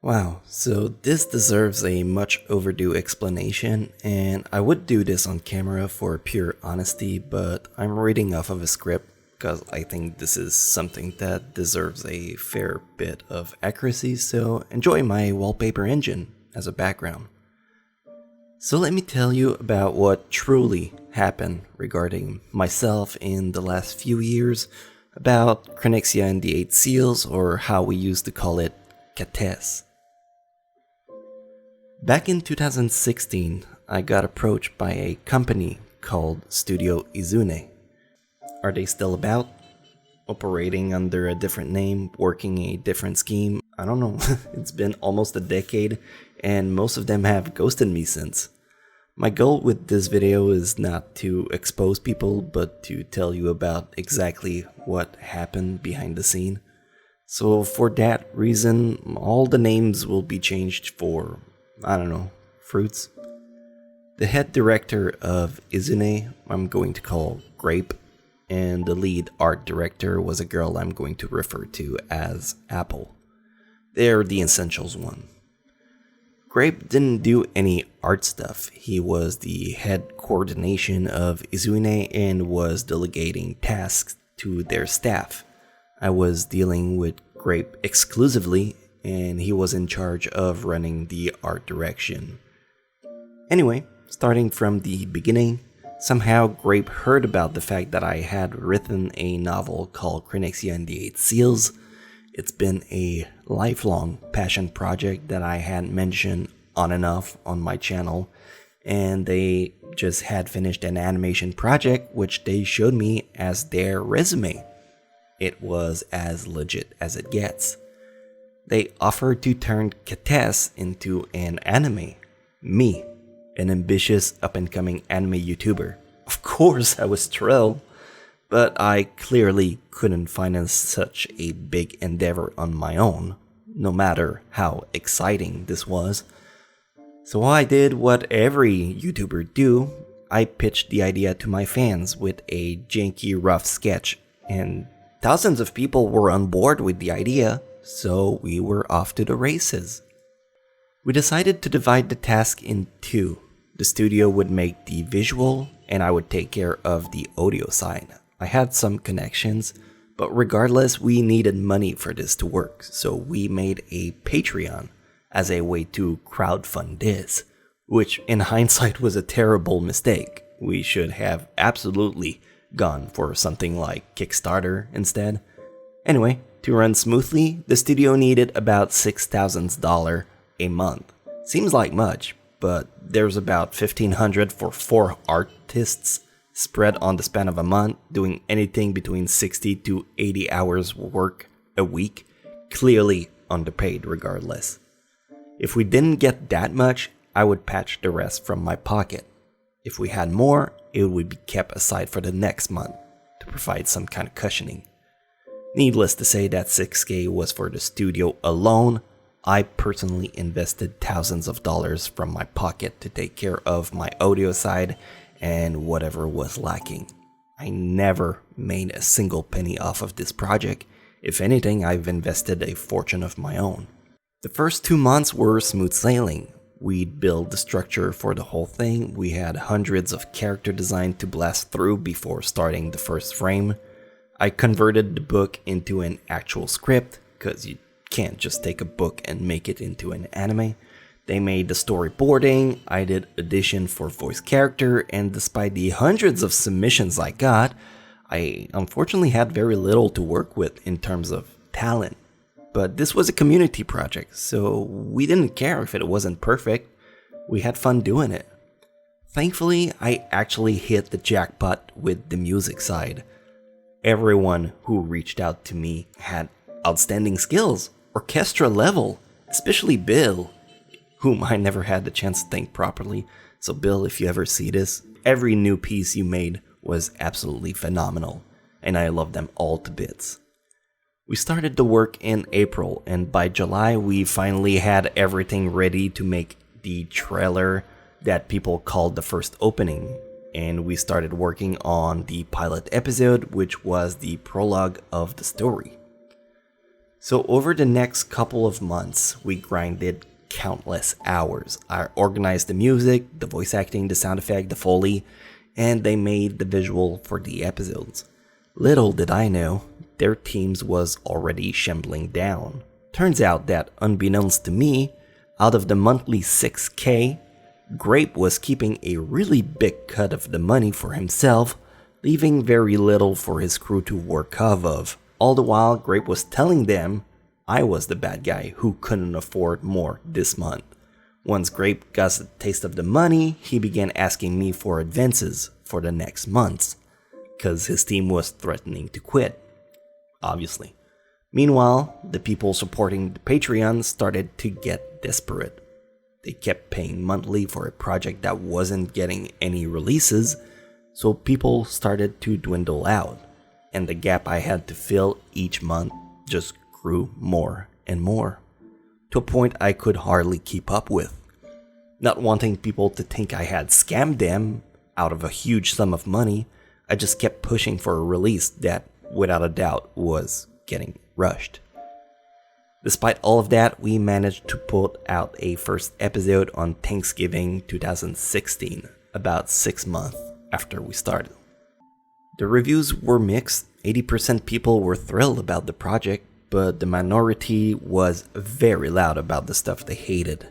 Wow, so this deserves a much overdue explanation, and I would do this on camera for pure honesty, but I'm reading off of a script because I think this is something that deserves a fair bit of accuracy, so enjoy my wallpaper engine as a background. So let me tell you about what truly happened regarding myself in the last few years, about Krenexia and the Eight Seals, or how we used to call it, Kates. Back in 2016, I got approached by a company called Studio Izune. Are they still about? Operating under a different name, working a different scheme? I don't know. It's been almost a decade, and most of them have ghosted me since. My goal with this video is not to expose people, but to tell you about exactly what happened behind the scene. So for that reason, all the names will be changed for, I don't know, fruits. The head director of Izune, I'm going to call Grape, and the lead art director was a girl I'm going to refer to as Apple. They're the essentials one. Grape didn't do any art stuff. He was the head coordination of Izune and was delegating tasks to their staff. I was dealing with Grape exclusively, and he was in charge of running the art direction. Anyway, starting from the beginning, somehow Grape heard about the fact that I had written a novel called Chronexia and the Eight Seals. It's been a lifelong passion project that I had mentioned on and off on my channel, and they just had finished an animation project which they showed me as their resume. It was as legit as it gets. They offered to turn Kates into an anime. Me, an ambitious up-and-coming anime YouTuber. Of course I was thrilled, but I clearly couldn't finance such a big endeavor on my own, no matter how exciting this was. So I did what every YouTuber do. I pitched the idea to my fans with a janky rough sketch, and thousands of people were on board with the idea, so we were off to the races. We decided to divide the task in two. The studio would make the visual, and I would take care of the audio side. I had some connections, but regardless, we needed money for this to work, so we made a Patreon as a way to crowdfund this, which in hindsight was a terrible mistake. We should have absolutely gone for something like Kickstarter instead. Anyway, to run smoothly, the studio needed about $6,000 a month. Seems like much, but there's about $1,500 for 4 artists spread on the span of a month, doing anything between 60 to 80 hours work a week, clearly underpaid regardless. If we didn't get that much, I would patch the rest from my pocket. If we had more, it would be kept aside for the next month to provide some kind of cushioning. Needless to say, that $6,000 was for the studio alone. I personally invested thousands of dollars from my pocket to take care of my audio side and whatever was lacking. I never made a single penny off of this project. If anything, I've invested a fortune of my own. The first 2 months were smooth sailing. We'd build the structure for the whole thing. We had hundreds of character design to blast through before starting the first frame. I converted the book into an actual script, because you can't just take a book and make it into an anime. They made the storyboarding, I did audition for voice character, and despite the hundreds of submissions I got, I unfortunately had very little to work with in terms of talent. But this was a community project, so we didn't care if it wasn't perfect. We had fun doing it. Thankfully, I actually hit the jackpot with the music side. Everyone who reached out to me had outstanding skills, orchestra level, especially Bill, whom I never had the chance to thank properly. So Bill, if you ever see this, every new piece you made was absolutely phenomenal, and I love them all to bits. We started the work in April, and by July we finally had everything ready to make the trailer that people called the first opening, and we started working on the pilot episode, which was the prologue of the story. So over the next couple of months, we grinded countless hours. I organized the music, the voice acting, the sound effect, the Foley, and they made the visual for the episodes. Little did I know, their teams was already shambling down. Turns out that, unbeknownst to me, out of the monthly 6K, Grape was keeping a really big cut of the money for himself, leaving very little for his crew to work off of. All the while, Grape was telling them I was the bad guy who couldn't afford more this month. Once Grape got a taste of the money, he began asking me for advances for the next months, cause his team was threatening to quit, obviously. Meanwhile, the people supporting the Patreon started to get desperate. They kept paying monthly for a project that wasn't getting any releases, so people started to dwindle out, and the gap I had to fill each month just grew more and more, to a point I could hardly keep up with. Not wanting people to think I had scammed them out of a huge sum of money, I just kept pushing for a release that, without a doubt, was getting rushed. Despite all of that, we managed to put out a first episode on Thanksgiving 2016, about 6 months after we started. The reviews were mixed. 80% people were thrilled about the project, but the minority was very loud about the stuff they hated.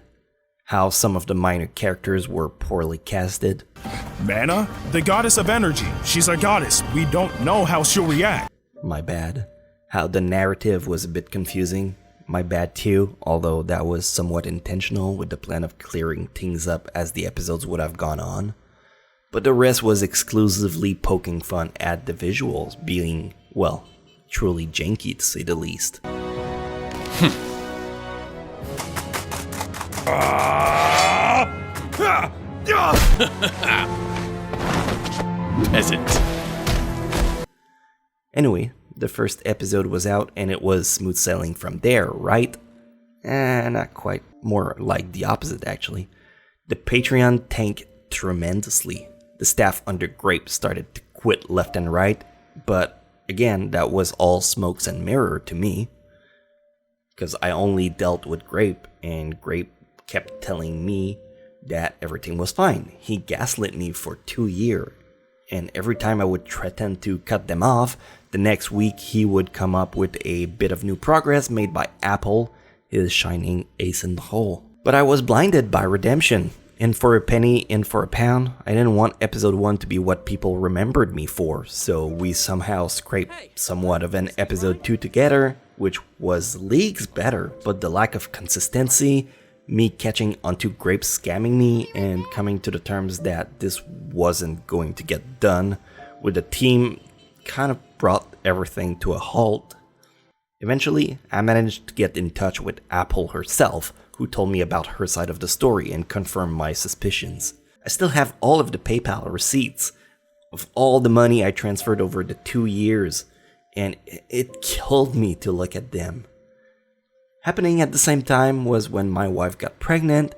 How some of the minor characters were poorly casted. Mana? The goddess of energy. She's a goddess. We don't know how she'll react. My bad. How the narrative was a bit confusing. My bad too, although that was somewhat intentional with the plan of clearing things up as the episodes would have gone on. But the rest was exclusively poking fun at the visuals being, well, truly janky to say the least. Peasant. Anyway, the first episode was out and it was smooth sailing from there, right? Not quite. More like the opposite, actually. The Patreon tanked tremendously. The staff under Grape started to quit left and right, but again, that was all smokes and mirror to me, because I only dealt with Grape, and Grape kept telling me that everything was fine. He gaslit me for 2 years, and every time I would threaten to cut them off, the next week he would come up with a bit of new progress made by Apple, his shining ace in the hole. But I was blinded by redemption. In for a penny, in for a pound. I didn't want episode 1 to be what people remembered me for, so we somehow scraped somewhat of an episode 2 together, which was leagues better, but the lack of consistency, me catching onto Grape scamming me, and coming to the terms that this wasn't going to get done with the team kind of brought everything to a halt. Eventually, I managed to get in touch with Apple herself, who told me about her side of the story and confirmed my suspicions. I still have all of the PayPal receipts of all the money I transferred over the 2 years, and it killed me to look at them. Happening at the same time was when my wife got pregnant,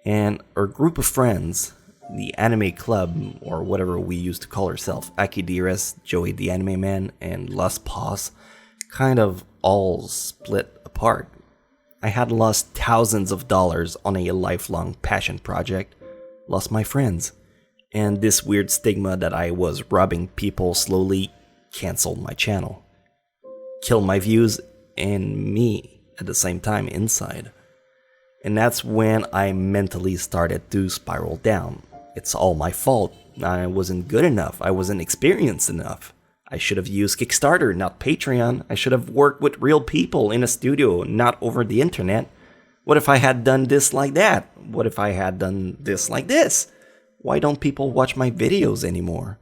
and our group of friends, the anime club, or whatever we used to call ourselves, Akidiras, Joey the Anime Man, and Lost Paws, kind of all split apart. I had lost thousands of dollars on a lifelong passion project, lost my friends, and this weird stigma that I was robbing people slowly canceled my channel, killed my views, and me at the same time inside. And that's when I mentally started to spiral down. It's all my fault. I wasn't good enough. I wasn't experienced enough. I should have used Kickstarter, not Patreon. I should have worked with real people in a studio, not over the internet. What if I had done this like that? What if I had done this like this? Why don't people watch my videos anymore?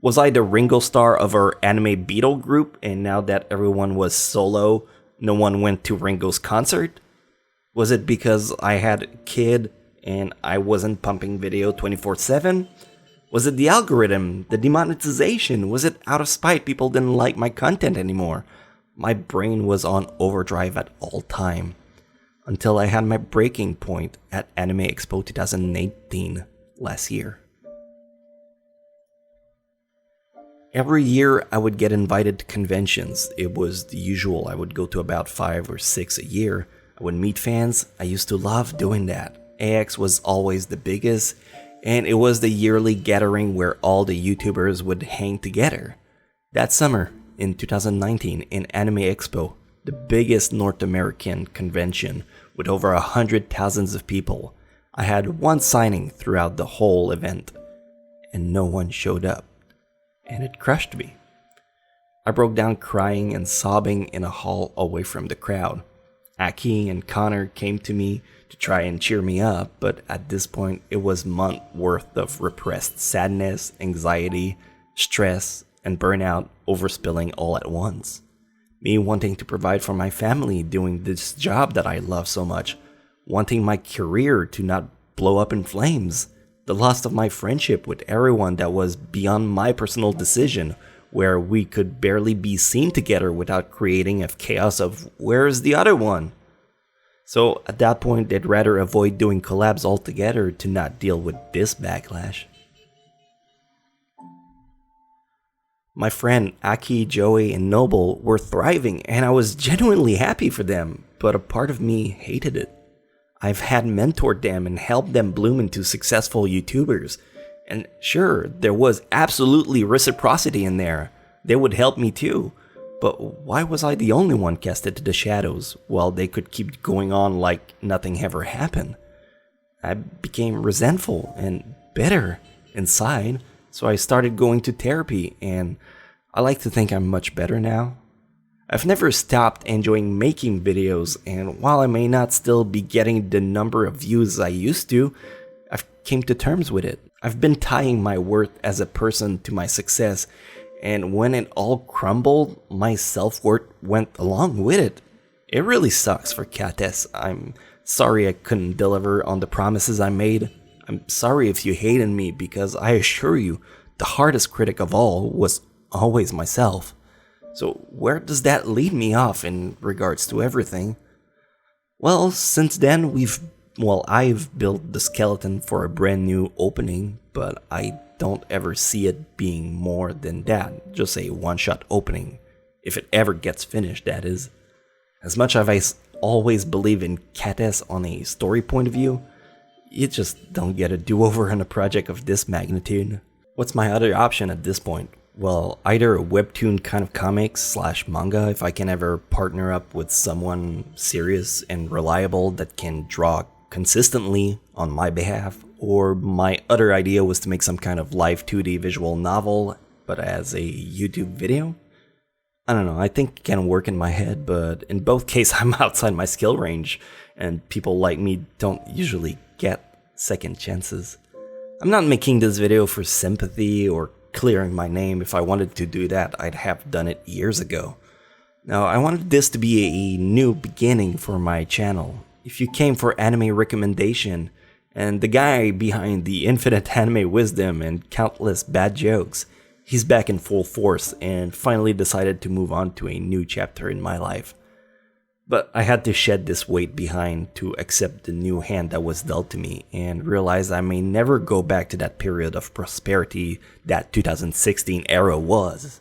Was I the Ringo Starr of our anime Beatle group, and now that everyone was solo, no one went to Ringo's concert? Was it because I had a kid and I wasn't pumping video 24/7? Was it the algorithm, the demonetization? Was it out of spite people didn't like my content anymore? My brain was on overdrive at all time. Until I had my breaking point at Anime Expo 2018 last year. Every year I would get invited to conventions. It was the usual. I would go to about 5 or 6 a year. I would meet fans. I used to love doing that. AX was always the biggest, and it was the yearly gathering where all the YouTubers would hang together. That summer, in 2019, in Anime Expo, the biggest North American convention with over 100,000 of people, I had one signing throughout the whole event, and no one showed up. And it crushed me. I broke down crying and sobbing in a hall away from the crowd. Aki and Connor came to me to try and cheer me up, but at this point it was months worth of repressed sadness, anxiety, stress, and burnout overspilling all at once. Me wanting to provide for my family doing this job that I love so much, wanting my career to not blow up in flames, the loss of my friendship with everyone that was beyond my personal decision, where we could barely be seen together without creating a chaos of where's the other one. So at that point, they'd rather avoid doing collabs altogether to not deal with this backlash. My friend Aki, Joey, and Noble were thriving, and I was genuinely happy for them, but a part of me hated it. I've had mentored them and helped them bloom into successful YouTubers. And sure, there was absolutely reciprocity in there. They would help me too. But why was I the only one casted to the shadows while they could keep going on like nothing ever happened? I became resentful and bitter inside, so I started going to therapy, and I like to think I'm much better now. I've never stopped enjoying making videos, and while I may not still be getting the number of views I used to, I've came to terms with it. I've been tying my worth as a person to my success, and when it all crumbled, my self-worth went along with it. It really sucks for Kates. I'm sorry I couldn't deliver on the promises I made. I'm sorry if you hated me, because I assure you, the hardest critic of all was always myself. So where does that lead me off in regards to everything? Well, since then I've built the skeleton for a brand new opening, but I don't ever see it being more than that, just a one-shot opening, if it ever gets finished, that is. As much as I always believe in Kates on a story point of view, you just don't get a do-over on a project of this magnitude. What's my other option at this point? Well, either a webtoon kind of comics / manga if I can ever partner up with someone serious and reliable that can draw consistently on my behalf, or my other idea was to make some kind of live 2D visual novel, but as a YouTube video. I don't know, I think it can work in my head, but in both cases I'm outside my skill range, and people like me don't usually get second chances. I'm not making this video for sympathy or clearing my name. If I wanted to do that, I'd have done it years ago. Now, I wanted this to be a new beginning for my channel. If you came for anime recommendation, and the guy behind the infinite anime wisdom and countless bad jokes, he's back in full force and finally decided to move on to a new chapter in my life. But I had to shed this weight behind to accept the new hand that was dealt to me and realize I may never go back to that period of prosperity that 2016 era was.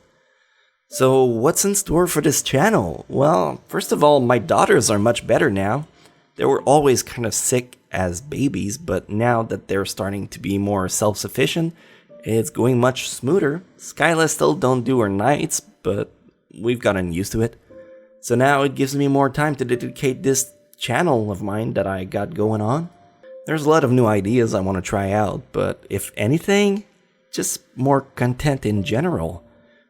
So what's in store for this channel? Well, first of all, my daughters are much better now. They were always kind of sick as babies, but now that they're starting to be more self-sufficient, it's going much smoother. Skyla still don't do her nights, but we've gotten used to it. So now it gives me more time to dedicate this channel of mine that I got going on. There's a lot of new ideas I want to try out, but if anything, just more content in general.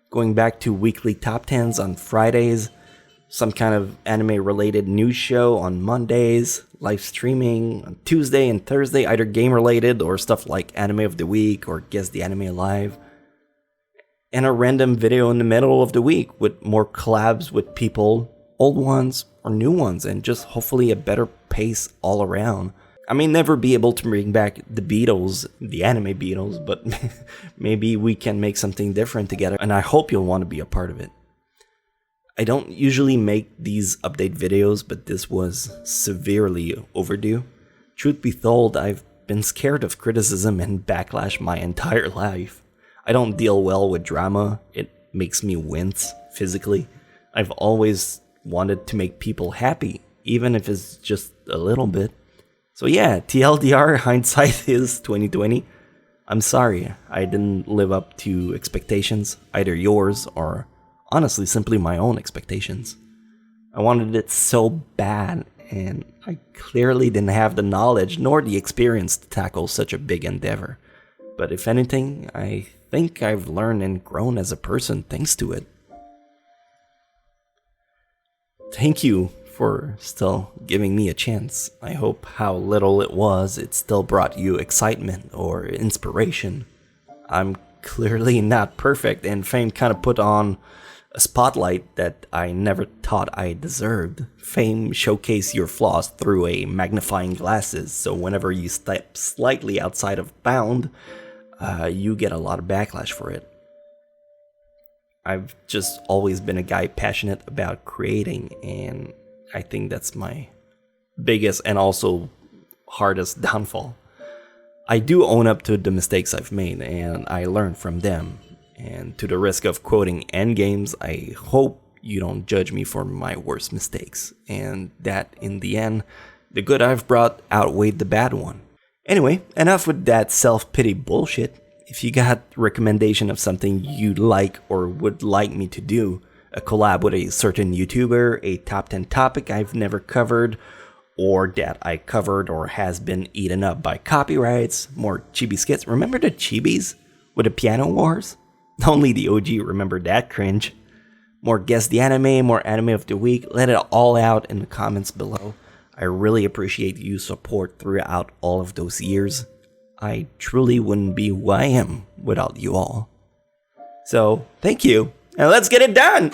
Going back to weekly top 10s on Fridays, some kind of anime related news show on Mondays, live streaming on Tuesday and Thursday, either game related or stuff like Anime of the Week or Guess the Anime Alive. And a random video in the middle of the week with more collabs with people, old ones or new ones, and just hopefully a better pace all around. I may never be able to bring back the Beatles, the anime Beatles, but maybe we can make something different together, and I hope you'll want to be a part of it. I don't usually make these update videos, but this was severely overdue. Truth be told, I've been scared of criticism and backlash my entire life. I don't deal well with drama. It makes me wince physically. I've always wanted to make people happy, even if it's just a little bit. So yeah, TLDR, hindsight is 2020. I'm sorry, I didn't live up to expectations, either yours or honestly simply my own expectations. I wanted it so bad, and I clearly didn't have the knowledge nor the experience to tackle such a big endeavor. But if anything, I think I've learned and grown as a person thanks to it. Thank you for still giving me a chance. I hope how little it was, it still brought you excitement or inspiration. I'm clearly not perfect, and fame kind of put on a spotlight that I never thought I deserved. Fame showcase your flaws through a magnifying glasses, so whenever you step slightly outside of bound, you get a lot of backlash for it. I've just always been a guy passionate about creating, and I think that's my biggest and also hardest downfall. I do own up to the mistakes I've made, and I learn from them. And to the risk of quoting endgames, I hope you don't judge me for my worst mistakes, and that in the end, the good I've brought outweighed the bad one. Anyway, enough with that self-pity bullshit. If you got recommendation of something you'd like or would like me to do, a collab with a certain YouTuber, a top 10 topic I've never covered, or that I covered or has been eaten up by copyrights, more chibi skits. Remember the chibis with the piano wars? Only the OG remember that cringe. More Guess the Anime, more Anime of the Week. Let it all out in the comments below. I really appreciate your support throughout all of those years. I truly wouldn't be who I am without you all. So, thank you, and let's get it done!